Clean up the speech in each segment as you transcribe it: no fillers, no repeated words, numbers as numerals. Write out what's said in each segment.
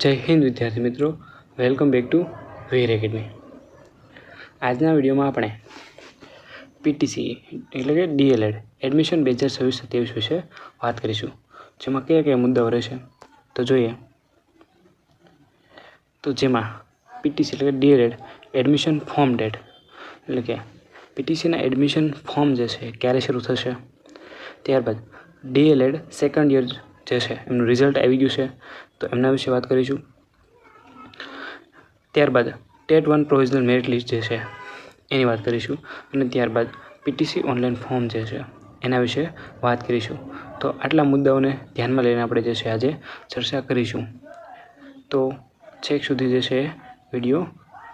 जय हिंद विद्यार्थी मित्रों, welcome back to Veer academy. आजना विडियो में आपणे पीटीसी एटले के डीएलएड एडमिशन 2026-27 विषे बात करीशुं, जेमां कया कया मुद्दाओ रहेशे तो जोईए। तो जेमां पीटीसी एटले के डीएलएड एडमिशन फॉर्म डेट एटले के पीटीसीना एडमिशन फॉर्म जे छे क्यारे शरू थशे, त्यारबाद डीएलएड सेकंड ईयर जे छे एमनुं रिजल्ट आवी गयुं छे तो एमना विषे बात करीशुं। त्यारबाद टेट 1 प्रोविजनल मेरिट लिस्ट जे छे एनी बात करीशुं अने त्यारबाद पीटीसी ऑनलाइन फॉर्म जे छे एना विषे बात करीशुं। तो आटला मुद्दाओने ध्यानमां लईने आपणे जे छे आजे चर्चा करीशुं। तो छेक सुधी जे छे विडियो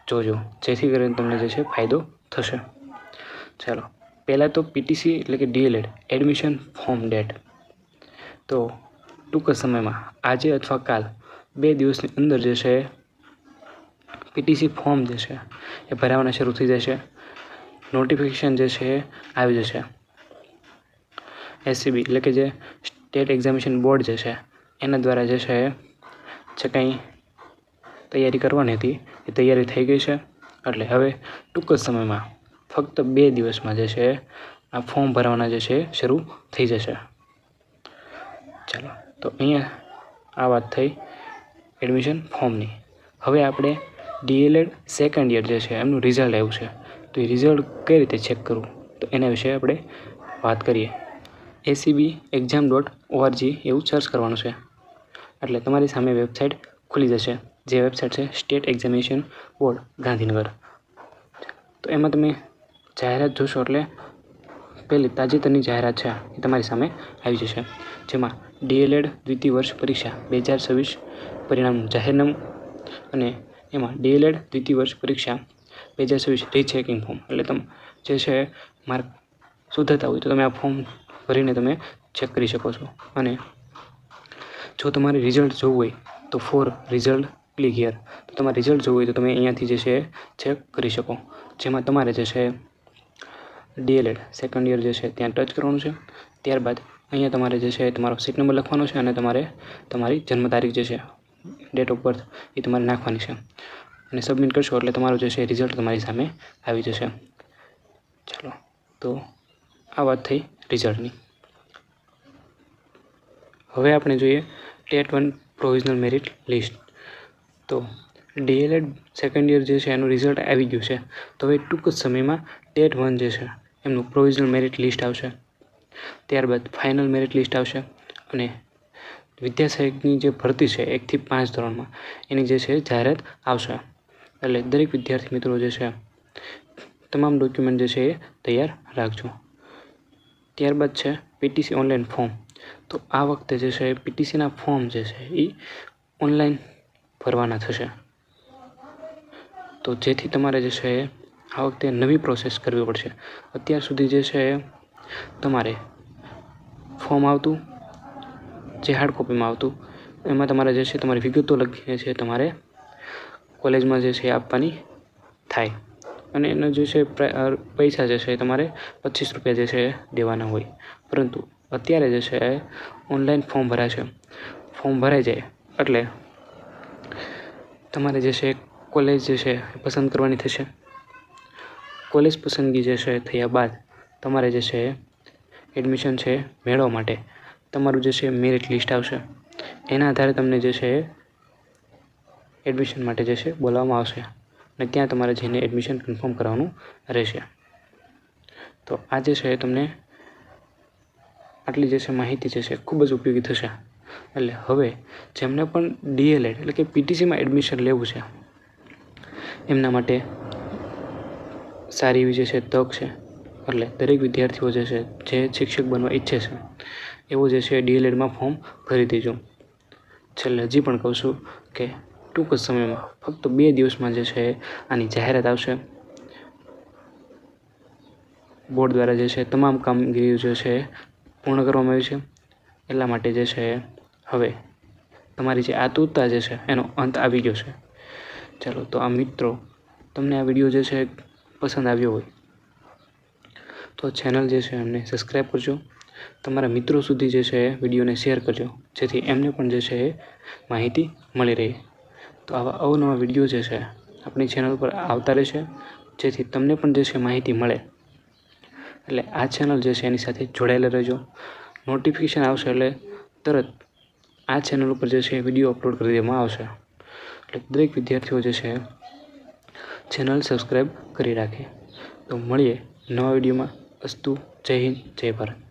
जोजो, जेथी करीने तमने जे छे फायदो थशे। चलो, पहला तो पीटीसी एटले के डीएलएड एडमिशन फॉर्म डेट तो टूंक समय में आज अथवा काल 2 दिवसनी अंदर जे छे पीटीसी फॉर्म जे छे ए भरावाना शरू थई जशे। नोटिफिकेशन जे छे आवी जशे। एससीबी एटले के जे स्टेट एक्जामिनेशन बोर्ड जे छे एना द्वारा जे छे जे कांई तैयारी करवानी हती ए तैयारी थई गई छे। एटले हवे टूंक समय में फक्त 2 दिवस में जे छे आ फॉर्म भरवाना जे छे शरू थई जशे। चलो, तो अहींया आ बात थई एडमिशन फॉर्मनी। हवे आपणे डीएलएड सेकंड ईयर जे छे एमनुं रिजल्ट आव्युं छे तो ए रिजल्ट कई रीते चेक करवुं तो एना विषे आपणे बात करीए। acbexam.org एवुं सर्च करवानुं छे एटले तमारी सामे वेबसाइट खुली जशे, जे वेबसाइट छे स्टेट एक्जामिनेशन बोर्ड गांधीनगर। तो एमां तमे जाहेरात जोशो एटले पहली ताजेतरनी जाहेरात छे ए तमारी सामे आवी जशे, जेमां डीएलएड द्वितीय वर्ष परीक्षा 2026 परिणाम जाहेरनामું अने एमां डीएलएड द्वितीय वर्ष परीक्षा 2026 रीचेकिंग फॉर्म एटले तम जे छे मार्क सुधारता होय तो तमे आ फॉर्म भरीने तमे चेक करी शको छो। अने जो तमारे रिजल्ट जोवुं होय तो फॉर रिजल्ट क्लिक हियर तो तमारे रिजल्ट जोवुं होय तो तमे अहींयाथी जे छे चेक करी शको। जेमां तमारे जे छे डीएलएड सेकंड ईयर जे छे त्यां टच करवानुं छे। त्यारबाद अहींया तमारे जे छे तमारो सीट नंबर लखवानो छे अने तमारे तमारी जन्म तारीख जे छे डेट ऑफ बर्थ ए तमारे नाखवानी छे अने सबमिट करशो एटले तमारो जे छे रिजल्ट तमारी सामे आवी जशे। चलो, तो आ वात थई रिजल्टनी। हवे आपणे जोईए टेट 1 प्रोविजनल मेरिट लिस्ट। तो डीएलएड सेकंड ईयर जे छे एनुं रिजल्ट आवी गयुं छे तो हवे टूंक समयमां टेट 1 जे छे एमनुं प्रोविजनल मेरिट लिस्ट आवशे। त्यारबाद फाइनल मेरिट लिस्ट आवशे अने विद्या सहायकनी जे भरती छे 1 થી 5 ધોરણમાં एनी जे छे जाहेरात आवशे। एटले दरेक विद्यार्थी मित्रों जे छे तमाम डॉक्यूमेंट जे छे तैयार राखजो। त्यारबाद छे पीटीसी ऑनलाइन फॉर्म। तो आ वखते जे छे पीटीसीना फॉर्म जे छे ई ऑनलाइन भरवाना थशे। तो जेथी तमारे जे छे आ वखते नवी प्रोसेस करवी पड़शे। अत्यार सुधी जे छे तमारे फॉर्म आवतुं जे हार्ड कॉपी में आवतुं एमां तमारे जे छे तमारी विगतो लखीने छे तमारे कॉलेज में जे छे आपवानी थाय अने एनो जे छे पैसा जे छे तमारे 25 रुपया जे छे देवाना होय। परंतु अत्यारे जे छे ऑनलाइन फॉर्म भराशे। फॉर्म भराई जाय एटले तमारे जे छे कॉलेज जे छे पसंद करवानी थशे। कॉलेज पसंदगी जे छे थया बाद तमारे जे छे एडमिशन छे मेळववा माटे तमारुं जे छे मेरिट लिस्ट आवशे। एना आधारे तमने जे छे एडमिशन माटे जे छे बोलाववामां आवशे अने त्यां तमारे जईने एडमिशन कन्फर्म करवानुं रहेशे। तो आ जे छे तमने आटली जे छे माहिती जे छे खूब ज उपयोगी थशे। एटले हवे जेमने पण डीएलएड एटले के पीटीसी में एडमिशन लेवुं छे एमना माटे सारी एवी जे छे तक छे। एटले दरेक विद्यार्थीओ जे छे जे शिक्षक बनवा इच्छे छे एवो जे छे डीएलएड में फॉर्म भरी देजो। छेल्ले हजी पण कहूं छुं के टूंक समय में फक्त 2 दिवस में जे छे आनी जाहेरात आवशे। बोर्ड द्वारा जे छे तमाम कामगीरी जे छे पूर्ण करवामां आवी छे। એટલા માટે જે છે હવે તમારી જે આતુરતા જે છે એનો અંત આવી ગયો છે। ચાલો, તો આ મિત્રો તમને આ વિડીયો જે છે પસંદ આવ્યો હોય તો ચેનલ જે છે એમને સબસ્ક્રાઈબ કરજો। તમારા મિત્રો સુધી જે છે વિડીયોને શેર કરજો જેથી એમને પણ જે છે માહિતી મળી રહે। તો આવા અવનવા વિડીયો જે છે આપણી ચેનલ પર આવતા રહેશે, જેથી તમને પણ જે છે માહિતી મળે. એટલે આ ચેનલ જે છે એની સાથે જોડાયેલા રહેજો. નોટિફિકેશન આવશે એટલે તરત આ ચેનલ ઉપર જે છે વિડીયો અપલોડ કરી દેવામાં આવશે. એટલે દરેક વિદ્યાર્થીઓ જે છે ચેનલ સબસ્ક્રાઈબ કરી રાખે. તો મળીએ નવા વિડીયોમાં. અસ્તુ. જય હિન્દ, જય ભારત.